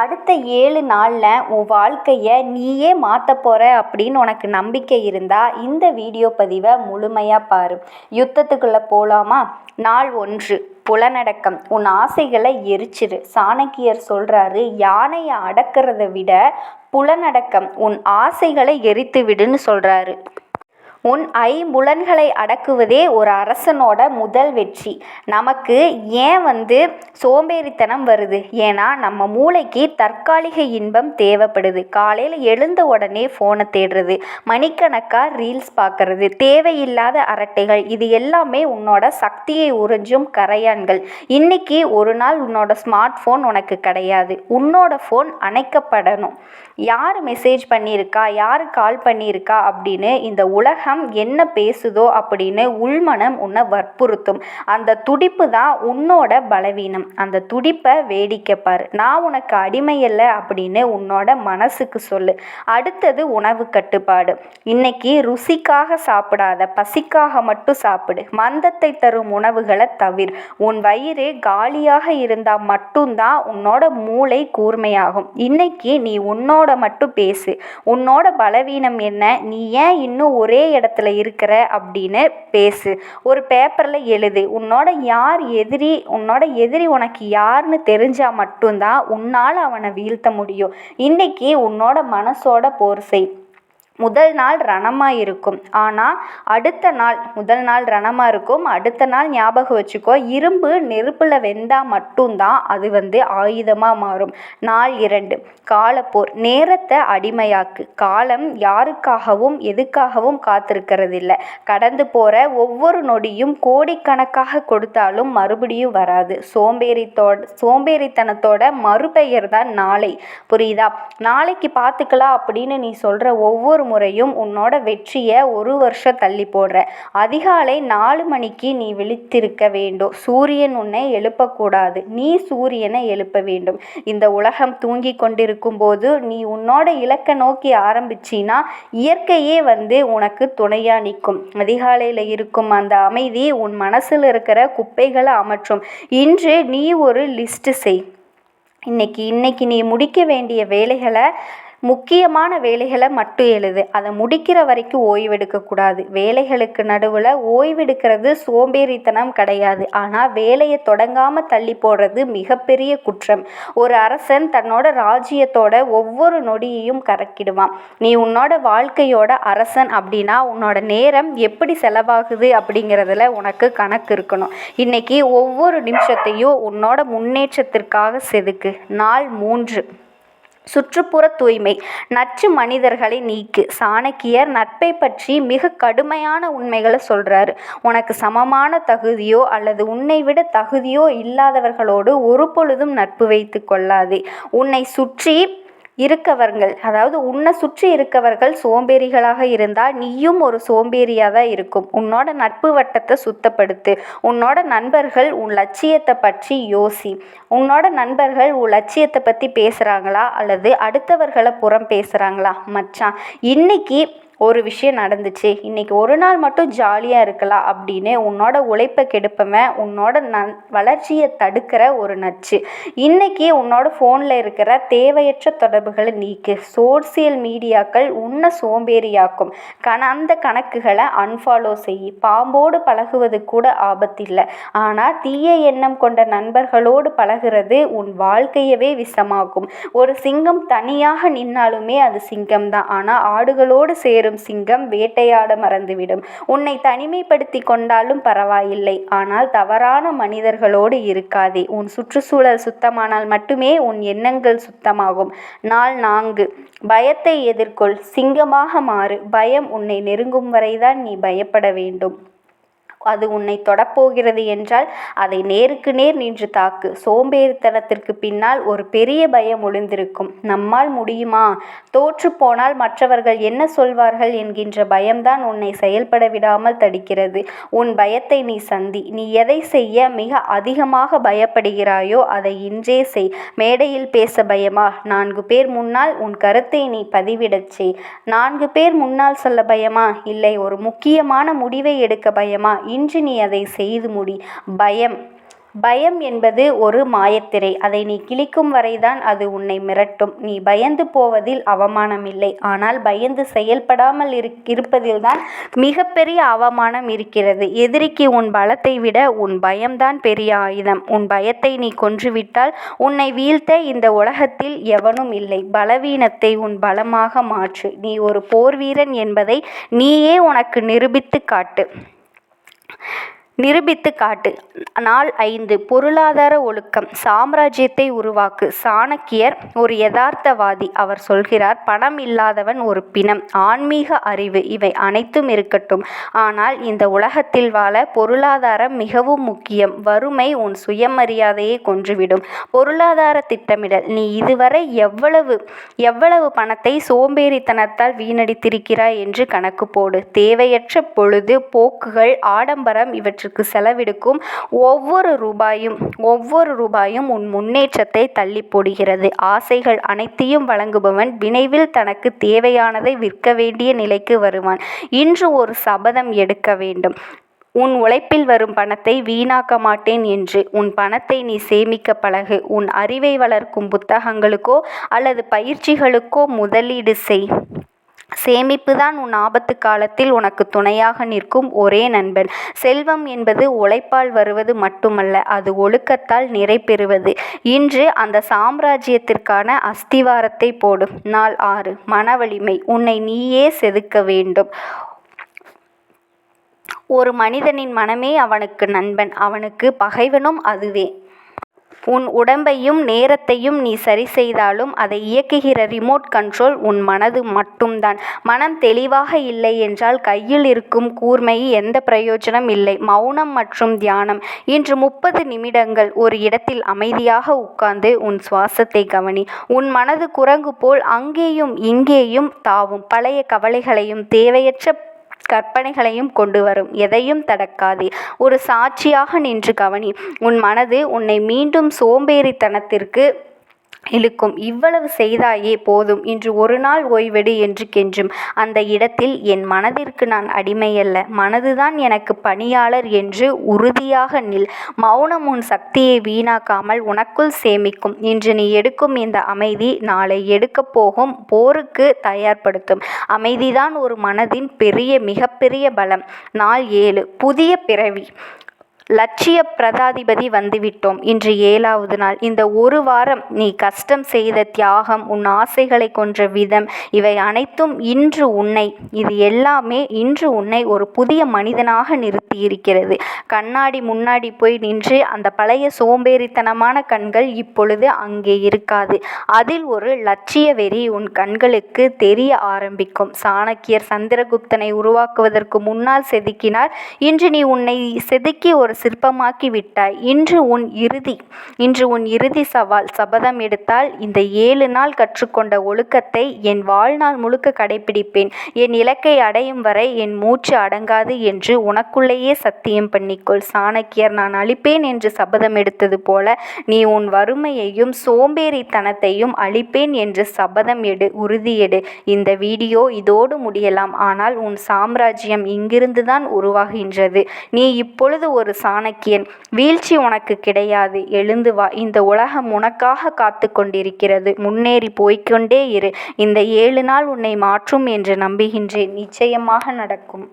அடுத்த 7 நாளில் உன் வாழ்க்கையை நீயே மாற்ற போகிற அப்படின்னு உனக்கு நம்பிக்கை இருந்தால் இந்த வீடியோ பதிவை முழுமையாக பாரு. யுத்தத்துக்குள்ளே போகலாமா? நாள் 1, புலனடக்கம். உன் ஆசைகளை எரிச்சிரு. சாணக்கியர் சொல்கிறாரு, யானையை அடக்கிறத விட புலனடக்கம், உன் ஆசைகளை எரித்து விடுன்னு சொல்கிறாரு. உன் ஐம்புலன்களை அடக்குவதே ஒரு அரசனோட முதல் வெற்றி. நமக்கு ஏன் சோம்பேறித்தனம் வருது? ஏன்னா நம்ம மூளைக்கு தற்காலிக இன்பம் தேவைப்படுது. காலையில் எழுந்த உடனே ஃபோனை தேடுறது, மணிக்கணக்காக ரீல்ஸ் பார்க்கறது, தேவையில்லாத அரட்டைகள், இது எல்லாமே உன்னோட சக்தியை உறிஞ்சும் கரையான்கள். இன்னைக்கு ஒரு நாள் உன்னோட ஸ்மார்ட் ஃபோன் உனக்கு கிடையாது. உன்னோட ஃபோன் அணைக்கப்படணும். யார் மெசேஜ் பண்ணியிருக்கா, யார் கால் பண்ணியிருக்கா அப்படின்னு இந்த உலகம் என்ன பேசுதோ அப்படின்னு உள்மனம் உன்னை வற்புறுத்தும். அந்த துடிப்பு தான் உன்னோட பலவீனம். அந்த துடிப்பை வேடிக்கை பாரு. நான் உனக்கு அடிமையில்லை அப்படின்னு உன்னோட மனசுக்கு சொல்லு. அடுத்தது உணவு கட்டுப்பாடு. இன்னைக்கு ருசிக்காக சாப்பிடாத, பசிக்காக மட்டும் சாப்பிடு. மந்தத்தை தரும் உணவுகளை தவிர. உன் வயிறு காலியாக இருந்தால் மட்டும்தான் உன்னோட மூளை கூர்மையாகும். இன்னைக்கு நீ உன்னோட மட்டும் பேசு. உன்னோட பலவீனம் என்ன, நீ ஏன் இன்னும் ஒரே இடத்துல இருக்கிற அப்படின்னு பேசு. ஒரு பேப்பர்ல எழுது. உன்னோட எதிரி உனக்கு யாருன்னு தெரிஞ்சா மட்டும்தான் உன்னால அவனை வீழ்த்த முடியும். இன்னைக்கு உன்னோட மனசோட போர் செய். முதல் நாள் ரணமாக இருக்கும், ஆனால் முதல் நாள் ரணமாக இருக்கும், அடுத்த நாள் ஞாபகம் வச்சுக்கோ, இரும்பு நெருப்பில் வெந்தால் மட்டும்தான் அது ஆயுதமாக மாறும். நாள் 2, காலப்போர். நேரத்தை அடிமையாக்கு. காலம் யாருக்காகவும் எதுக்காகவும் காத்திருக்கிறது இல்லை. கடந்து போகிற ஒவ்வொரு நொடியும் கோடிக்கணக்காக கொடுத்தாலும் மறுபடியும் வராது. சோம்பேறித்தனத்தோட மறுபெயர் தான் நாளை. புரியுதா? நாளைக்கு பார்த்துக்கலாம் அப்படின்னு நீ சொல்கிற ஒவ்வொரு முறையும் உன்னோட வெற்றியை 1 வருஷம் தள்ளி போடுற. அதிகாலை 4 மணிக்கு நீ விழித்திருக்க வேண்டும். சூரியன் உன்னை எழுப்பக்கூடாது, நீ சூரியனை எழுப்ப வேண்டும். இந்த உலகம் தூங்கி கொண்டிருக்கும் போது நீ உன்னோட இலக்கை நோக்கி ஆரம்பிச்சின்னா இயற்கையே உனக்கு துணையா நிற்கும். அதிகாலையில் இருக்கும் அந்த அமைதி உன் மனசில் இருக்கிற குப்பைகளை அமற்றும். இன்று நீ ஒரு லிஸ்ட் செய். இன்னைக்கு நீ முடிக்க வேண்டிய வேலைகளை, முக்கியமான வேலைகளை மட்டும் எழுது. அதை முடிக்கிற வரைக்கும் ஓய்வெடுக்கக்கூடாது. வேலைகளுக்கு நடுவில் ஓய்வெடுக்கிறது சோம்பேறித்தனம் கிடையாது, ஆனால் வேலையை தொடங்காமல் தள்ளி போடுறது மிகப்பெரிய குற்றம். ஒரு அரசன் தன்னோட ராஜ்யத்தோட ஒவ்வொரு நொடியையும் கறக்கிடுவான். நீ உன்னோட வாழ்க்கையோட அரசன் அப்படின்னா உன்னோட நேரம் எப்படி செலவாகுது அப்படிங்கிறதுல உனக்கு கணக்கு இருக்கணும். இன்னைக்கு ஒவ்வொரு நிமிஷத்தையும் உன்னோட முன்னேற்றத்திற்காக செதுக்கு. நாள் 3, சுற்றுப்புற தூய்மை. நச்சு மனிதர்களை நீக்கு. சாணக்கியர் நட்பை பற்றி மிக கடுமையான உண்மைகளை சொல்றாரு. உனக்கு சமமான தகுதியோ அல்லது உன்னை விட தகுதியோ இல்லாதவர்களோடு ஒரு பொழுதும் நட்பு வைத்து கொள்ளாதே. உன்னை சுற்றி இருக்கவர்கள் சோம்பேறிகளாக இருந்தால் நீயும் ஒரு சோம்பேறியாக தான் இருக்கும். உன்னோட நட்பு வட்டத்தை சுத்தப்படுத்து. உன்னோட நண்பர்கள் உன் லட்சியத்தை பற்றி யோசி. உன்னோட நண்பர்கள் உன் லட்சியத்தை பற்றி பேசுகிறாங்களா அல்லது அடுத்தவர்களை புறம் பேசுகிறாங்களா? மச்சான், இன்னைக்கு ஒரு விஷயம் நடந்துச்சு, இன்னைக்கு ஒரு நாள் மட்டும் ஜாலியாக இருக்கலாம் அப்படின்னு உன்னோட உழைப்பை கெடுப்பவன் உன்னோட வளர்ச்சியை தடுக்கிற ஒரு நச்சு. இன்னைக்கு உன்னோட ஃபோனில் இருக்கிற தேவையற்ற தொடர்புகளை நீக்கு. சோசியல் மீடியாக்கள் உன்னை சோம்பேறியாக்கும். அந்த கணக்குகளை அன்ஃபாலோ செய். பாம்போடு பழகுவது கூட ஆபத்தில்லை, ஆனால் தீய எண்ணம் கொண்ட நண்பர்களோடு பழகிறது உன் வாழ்க்கையவே விஷமாக்கும். ஒரு சிங்கம் தனியாக நின்னாலுமே அது சிங்கம்தான், ஆனால் ஆடுகளோடு சேரும் சிங்கம் வேட்டையாட மறந்துவிடும். உன்னை தனிமைப்படுத்தி கொண்டாலும் பரவாயில்லை, ஆனால் தவறான மனிதர்களோடு இருக்காதே. உன் சுற்றுச்சூழல் சுத்தமானால் மட்டுமே உன் எண்ணங்கள் சுத்தமாகும். நாள் 4, பயத்தை எதிர்கொள். சிங்கமாக மாறு. பயம் உன்னை நெருங்கும் வரைதான் நீ பயப்பட வேண்டும். அது உன்னை தொடப்போகிறது என்றால் அதை நேருக்கு நேர் நின்று தாக்கு. சோம்பேறித்தனத்திற்கு பின்னால் ஒரு பெரிய பயம் ஒளிந்திருக்கும். நம்மால் முடியுமா? தோற்று போனால் மற்றவர்கள் என்ன சொல்வார்கள் என்கின்ற பயம்தான் உன்னை செயல்பட விடாமல் தடுக்கிறது. உன் பயத்தை நீ சந்தி. நீ எதை செய்ய மிக அதிகமாக பயப்படுகிறாயோ அதை இன்றே செய். மேடையில் பேச பயமா? 4 பேர் முன்னால் உன் கருத்தை நீ பதிவிடச் செய். 4 பேர் முன்னால் சொல்ல பயமா? இல்லை, ஒரு முக்கியமான முடிவை எடுக்க பயமா? இன்று நீ அதை செய்து முடி. பயம் பயம் என்பது ஒரு மாயத்திரை. அதை நீ கிழிக்கும் வரைதான் அது உன்னை மிரட்டும். நீ பயந்து போவதில் அவமானமில்லை. ஆனால் பயந்து செயல்படாமல் இருப்பதில்தான் மிகப்பெரிய அவமானம் இருக்கிறது. எதிரிக்கு உன் பலத்தை விட உன் பயம்தான் பெரிய ஆயுதம். உன் பயத்தை நீ கொன்றுவிட்டால் உன்னை வீழ்த்த இந்த உலகத்தில் எவனும் இல்லை. பலவீனத்தை உன் பலமாக மாற்று. நீ ஒரு போர்வீரன் என்பதை நீயே உனக்கு நிரூபித்து காட்டு. நாள் 5. பொருளாதார ஒழுக்கம். சாம்ராஜ்யத்தை உருவாக்கு. சாணக்கியர் ஒரு யதார்த்தவாதி. அவர் சொல்கிறார், பணம் இல்லாதவன் ஒரு பிணம். ஆன்மீக அறிவு இவை அனைத்தும் இருக்கட்டும். ஆனால் இந்த உலகத்தில் வாழ பொருளாதாரம் மிகவும் முக்கியம். வறுமை உன் சுயமரியாதையை கொன்றுவிடும். பொருளாதார திட்டமிடல். நீ இதுவரை எவ்வளவு பணத்தை சோம்பேறித்தனத்தால் வீணடித்திருக்கிறாய் என்று கணக்கு போடு. தேவையற்ற பொழுது போக்குகள், ஆடம்பரம் இவற்றுக்கு செலவிடுக்கும் ஒவ்வொரு ரூபாயும் உன் முன்னேற்றத்தை தள்ளி போடுகிறது. ஆசைகள் அனைத்தையும் வழங்குபவன் விரைவில் தனக்கு தேவையானதை விற்க வேண்டிய நிலைக்கு வருவான். இன்று ஒரு சபதம் எடுக்க வேண்டும். உன் உழைப்பில் வரும் பணத்தை வீணாக்க மாட்டேன் என்று. உன் பணத்தை நீ சேமிக்க பழகு. உன் அறிவை வளர்க்கும் புத்தகங்களுக்கோ அல்லது பயிற்சிகளுக்கோ முதலீடு செய். சேமிப்புதான் உன் ஆபத்து காலத்தில் உனக்கு துணையாக நிற்கும் ஒரே நண்பன். செல்வம் என்பது உழைப்பால் வருவது மட்டுமல்ல, அது ஒழுக்கத்தால் நிறை பெறுவது. இன்று அந்த சாம்ராஜ்யத்திற்கான அஸ்திவாரத்தை போடு. நாள் 6. மன வலிமை. உன்னை நீயே செதுக்க வேண்டும். ஒரு மனிதனின் மனமே அவனுக்கு நண்பன், அவனுக்கு பகைவனும் அதுவே. உன் உடம்பையும் நேரத்தையும் நீ சரி செய்தாலும் அதை இயக்குகிற ரிமோட் கண்ட்ரோல் உன் மனது மட்டும்தான். மனம் தெளிவாக இல்லை என்றால் கையில் இருக்கும் கூர்மை எந்த பிரயோஜனம் இல்லை. மௌனம் மற்றும் தியானம். இன்று 30 நிமிடங்கள் ஒரு இடத்தில் அமைதியாக உட்கார்ந்து உன் சுவாசத்தை கவனி. உன் மனது குரங்கு போல் அங்கேயும் இங்கேயும் தாவும். பழைய கவலைகளையும் தேவையற்ற கற்பனைகளையும் கொண்டு வரும். எதையும் தடுக்காதே. ஒரு சாட்சியாக நின்று கவனி. உன் மனது உன்னை மீண்டும் சோம்பேறித்தனத்திற்கு இழுக்கும். இவ்வளவு செய்தாயே போதும், இன்று ஒரு நாள் ஓய்வெடு என்று கெஞ்சும். அந்த இடத்தில் என் மனதிற்கு நான் அடிமையல்ல, மனதுதான் எனக்கு பணியாளர் என்று உறுதியாக நில். மௌனம் உன் சக்தியை வீணாக்காமல் உனக்குள் சேமிக்கும். இன்று நீ எடுக்கும் இந்த அமைதி நாளை எடுக்கப் போகும் போருக்கு தயார்படுத்தும். அமைதிதான் ஒரு மனதின் மிகப்பெரிய பலம். நாள் 7. புதிய பிறவி. லட்சிய பிரதாதிபதி வந்துவிட்டோம். இன்று 7வது நாள். இந்த ஒரு வாரம் நீ கஷ்டம் செய்த தியாகம், உன் ஆசைகளை கொன்ற விதம், இவை அனைத்தும் இது எல்லாமே இன்று உன்னை ஒரு புதிய மனிதனாக நிறுத்தியிருக்கிறது. கண்ணாடி முன்னாடி போய் நின்று அந்த பழைய சோம்பேறித்தனமான கண்கள் இப்பொழுது அங்கே இருக்காது. அதில் ஒரு லட்சிய வெறி உன் கண்களுக்கு தெரிய ஆரம்பிக்கும். சாணக்கியர் சந்திரகுப்தனை உருவாக்குவதற்கு முன்னால் செதுக்கினார். இன்று நீ உன்னை செதுக்கி ஒரு சிற்பமாக்கி விட்டாய். இன்று உன் இறுதி சபதம் எடுத்தால் இந்த 7 நாள் கற்றுக்கொண்ட ஒழுக்கத்தை என் வாழ்நாள் முழுக்க கடைபிடிப்பேன். என் இலக்கை அடையும் வரை என் மூச்சு அடங்காது என்று உனக்குள்ளேயே சத்தியம் பண்ணிக்கொள். சாணக்கியர் நான் அழிப்பேன் என்று சபதம் எடுத்தது போல நீ உன் வறுமையையும் சோம்பேறித்தனத்தையும் அழிப்பேன் என்று சபதம் எடு, உறுதியெடு. இந்த வீடியோ இதோடு முடியலாம். ஆனால் உன் சாம்ராஜ்யம் இங்கிருந்துதான் உருவாகின்றது. நீ இப்பொழுது ஒரு சாணக்கியன். வீழ்ச்சி உனக்கு கிடையாது. எழுந்து வா. இந்த உலகம் உனக்காக காத்து கொண்டிருக்கிறது. முன்னேறி போய்கொண்டே இரு. இந்த 7 நாள் உன்னை மாற்றும் என்று நம்புகின்றேன். நிச்சயமாக நடக்கும்.